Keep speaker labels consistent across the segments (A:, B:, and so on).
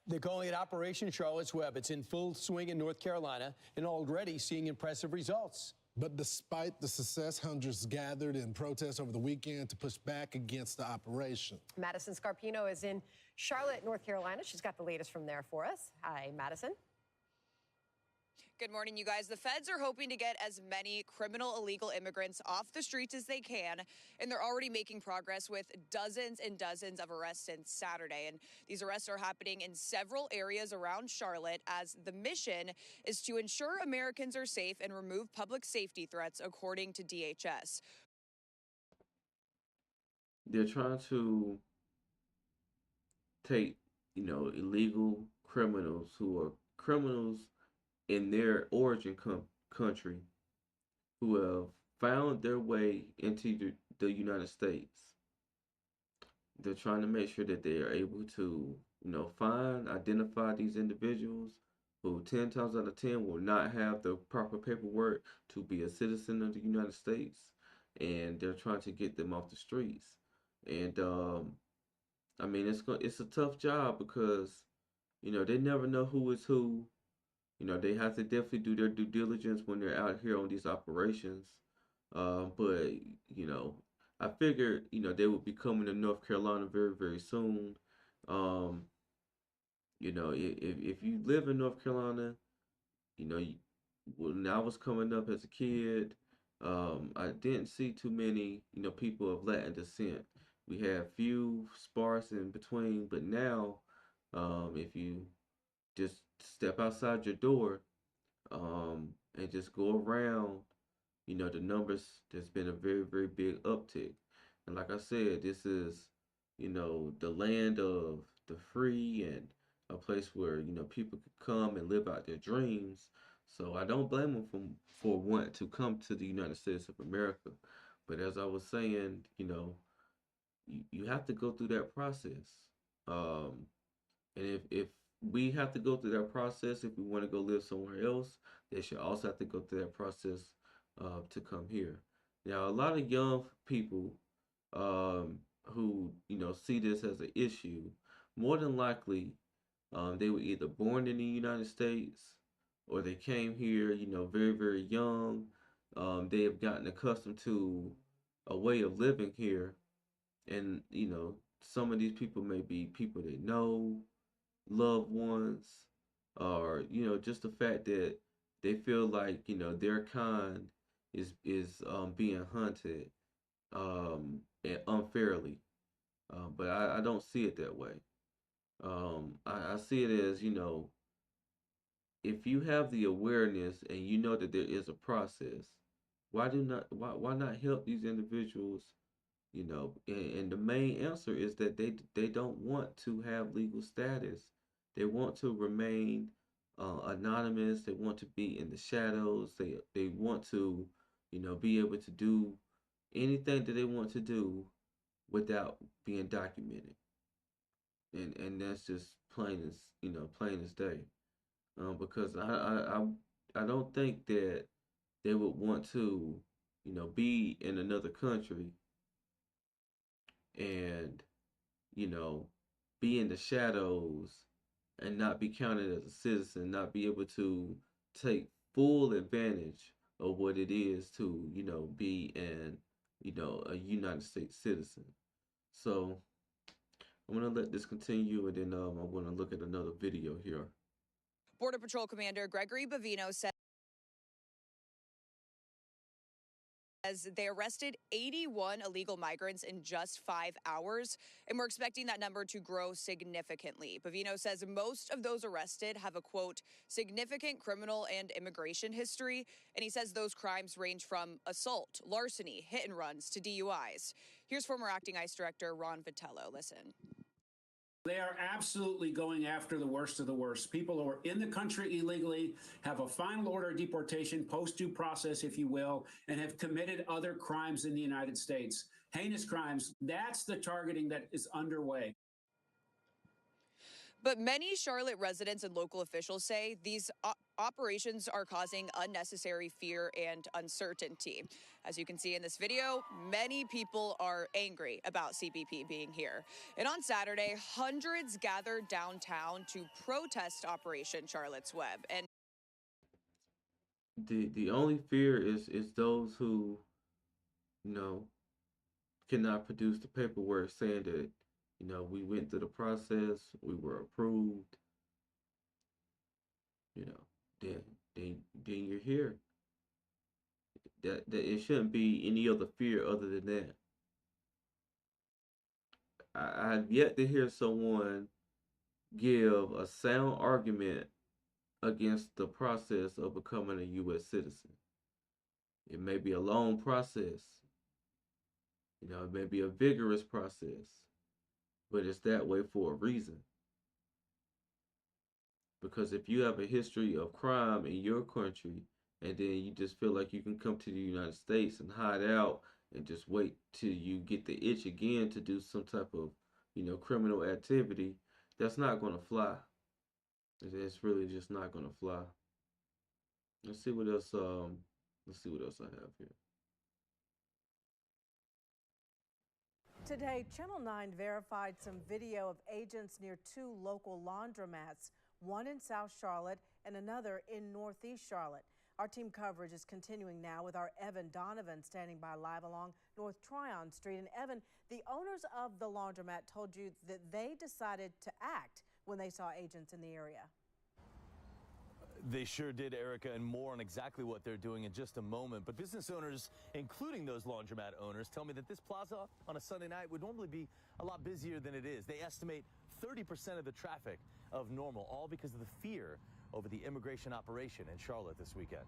A: They're calling it Operation Charlotte's Web. It's in full swing in North Carolina and already seeing impressive results.
B: But despite the success, hundreds gathered in protest over the weekend to push back against the operation.
C: Madison Scarpino is in Charlotte, North Carolina. She's got the latest from there for us. Hi, Madison.
D: Good morning, you guys. The feds are hoping to get as many criminal illegal immigrants off the streets as they can, and they're already making progress with dozens and dozens of arrests since Saturday. And these arrests are happening in several areas around Charlotte, as the mission is to ensure Americans are safe and remove public safety threats, according to DHS.
E: They're trying to take, illegal criminals who are criminals in their origin country, who have found their way into the United States. They're trying to make sure that they are able to, identify these individuals who 10 times out of 10 will not have the proper paperwork to be a citizen of the United States. And they're trying to get them off the streets. And, it's a tough job because, they never know who is who. They have to definitely do their due diligence when they're out here on these operations. But I figured, they would be coming to North Carolina very, very soon. If you live in North Carolina, when I was coming up as a kid, I didn't see too many, people of Latin descent. We had few sparse in between, but now, if you just step outside your door and just go around, the numbers, there's been a very, very big uptick. And like I said, this is, the land of the free and a place where, people could come and live out their dreams. So I don't blame them for wanting to come to the United States of America. But as I was saying, you have to go through that process. And if we have to go through that process if we want to go live somewhere else, they should also have to go through that process to come here. Now, a lot of young people who, see this as an issue, more than likely, they were either born in the United States or they came here, very, very young. They have gotten accustomed to a way of living here. And, some of these people may be people they know, loved ones, or just the fact that they feel like their kind is being hunted and unfairly, but I don't see it that way. I see it as if you have the awareness and you know that there is a process, why not help these individuals? And the main answer is that they don't want to have legal status. They want to remain anonymous. They want to be in the shadows. They want to, be able to do anything that they want to do without being documented. And that's just plain as day. Because I don't think that they would want to, be in another country and, be in the shadows and not be counted as a citizen, not be able to take full advantage of what it is to, be a United States citizen. So I'm going to let this continue, and then I'm going to look at another video here.
D: Border Patrol Commander Gregory Bavino said they arrested 81 illegal migrants in just 5 hours, and we're expecting that number to grow significantly. Bavino says most of those arrested have a, quote, significant criminal and immigration history, and he says those crimes range from assault, larceny, hit and runs to DUIs. Here's former Acting ICE Director Ron Vitello. Listen.
F: They are absolutely going after the worst of the worst. People who are in the country illegally, have a final order of deportation, post-due process, if you will, and have committed other crimes in the United States. Heinous crimes. That's the targeting that is underway.
D: But many Charlotte residents and local officials say these operations are causing unnecessary fear and uncertainty. As you can see in this video, many people are angry about CBP being here. And on Saturday, hundreds gathered downtown to protest Operation Charlotte's Web. And
E: the only fear is those who, you know, cannot produce the paperwork saying that, we went through the process, we were approved, you know, then then you're here. That it shouldn't be any other fear other than that. I've yet to hear someone give a sound argument against the process of becoming a U.S. citizen. It may be a long process, it may be a vigorous process, but it's that way for a reason. Because if you have a history of crime in your country and then you just feel like you can come to the United States and hide out and just wait till you get the itch again to do some type of, criminal activity, that's not going to fly. It's really just not going to fly. Let's see what else I have here.
G: Today, Channel 9 verified some video of agents near two local laundromats, one in South Charlotte and another in Northeast Charlotte. Our team coverage is continuing now with our Evan Donovan standing by live along North Tryon Street. And Evan, the owners of the laundromat told you that they decided to act when they saw agents in the area.
H: They sure did, Erica, and more on exactly what they're doing in just a moment. But business owners, including those laundromat owners, tell me that this plaza on a Sunday night would normally be a lot busier than it is. They estimate 30% of the traffic of normal, all because of the fear over the immigration operation in Charlotte this weekend.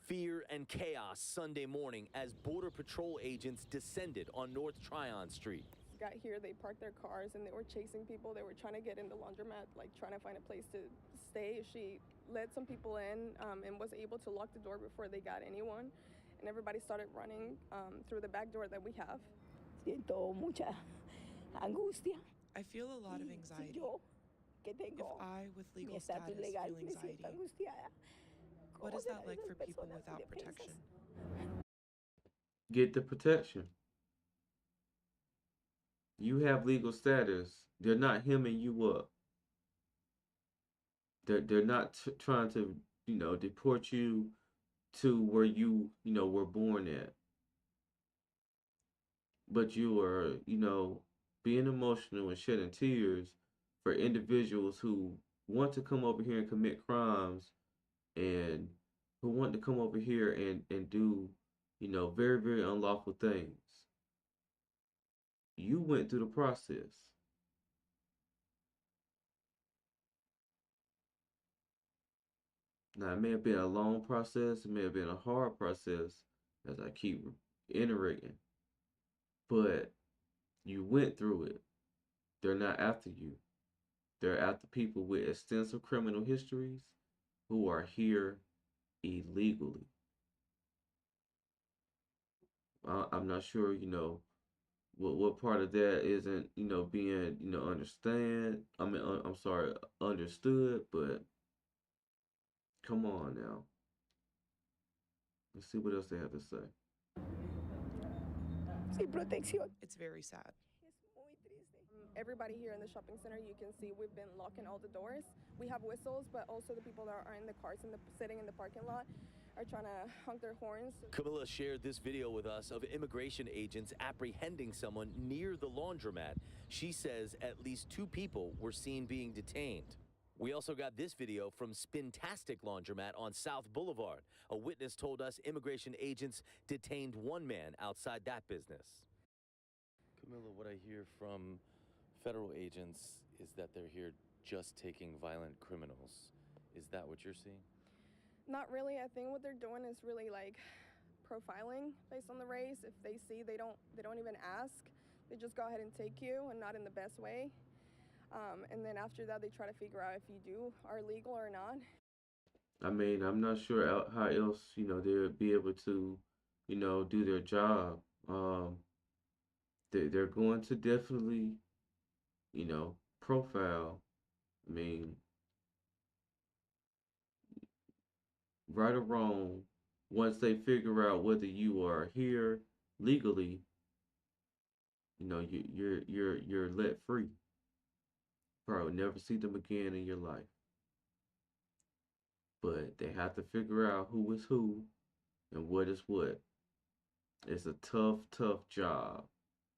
H: Fear and chaos Sunday morning as Border Patrol agents descended on North Tryon Street.
I: Got here, they parked their cars and they were chasing people. They were trying to get in the laundromat, like trying to find a place to stay. She led some people in and was able to lock the door before they got anyone. And everybody started running through the back door that we have.
J: Siento mucha angustia.
K: I feel a lot of anxiety. If I, with legal status, feel anxiety, what is that like for people without protection?
E: Get the protection. You have legal status. They're not hemming you up. They're not trying to, deport you to where you, were born at. But you are, being emotional and shedding tears for individuals who want to come over here and commit crimes and who want to come over here and do, very, very unlawful things. You went through the process. Now, it may have been a long process, it may have been a hard process, as I keep iterating, but you went through it. They're not after you. They're after people with extensive criminal histories who are here illegally. I'm not sure, what part of that isn't, being, understood, but come on now. Let's see what else they have to say.
K: It's very sad.
I: Everybody here in the shopping center, you can see we've been locking all the doors. We have whistles, but also the people that are in the cars and sitting in the parking lot are trying to honk their horns.
H: Camilla shared this video with us of immigration agents apprehending someone near the laundromat. She says at least 2 people were seen being detained. We also got this video from Spintastic Laundromat on South Boulevard. A witness told us immigration agents detained 1 man outside that business. Camilla, what I hear from federal agents is that they're here just taking violent criminals. Is that what you're seeing?
I: Not really. I think what they're doing is really like profiling based on the race. If they see they don't even ask, they just go ahead and take you, and not in the best way. And then after that, they try to figure out if you are legal or not.
E: I mean, I'm not sure how else, they'll be able to, do their job. They're going to definitely, profile, I mean, right or wrong, once they figure out whether you are here legally, you know, you're let free. Probably never see them again in your life. But they have to figure out who is who and what is what. It's a tough, tough job.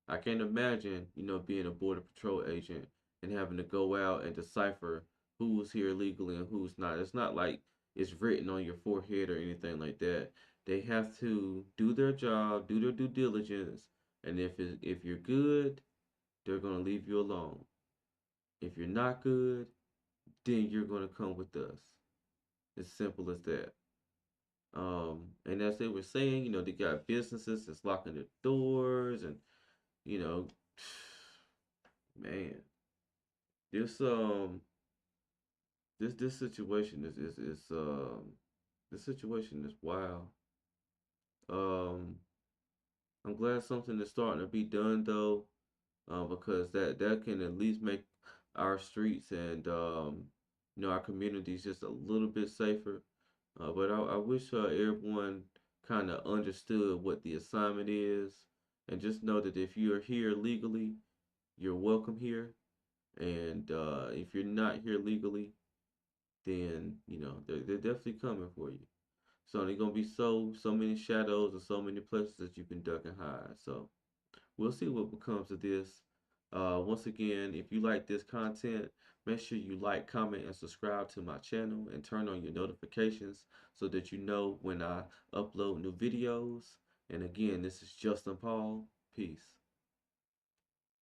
E: I can't imagine, you know, being a border patrol agent and having to go out and decipher who's here legally and who's not. It's not like it's written on your forehead or anything like that. They have to do their job, do their due diligence, and if you're good, they're gonna leave you alone. If you're not good, then you're gonna come with us. As simple as that. And as they were saying, you know, they got businesses that's locking their doors, and you know, man, this this situation is this situation is wild. Um, I'm glad something is starting to be done though, because that can at least make our streets and you know, our communities just a little bit safer. But I wish everyone kind of understood what the assignment is, and just know that if you're here legally, you're welcome here. And if you're not here legally, then you know they're definitely coming for you. So there's gonna be so many shadows and so many places that you can duck and hide. So we'll see what becomes of this. Once again, if you like this content, make sure you like, comment, and subscribe to my channel and turn on your notifications so that you know when I upload new videos. And again, this is Justin Paul. Peace.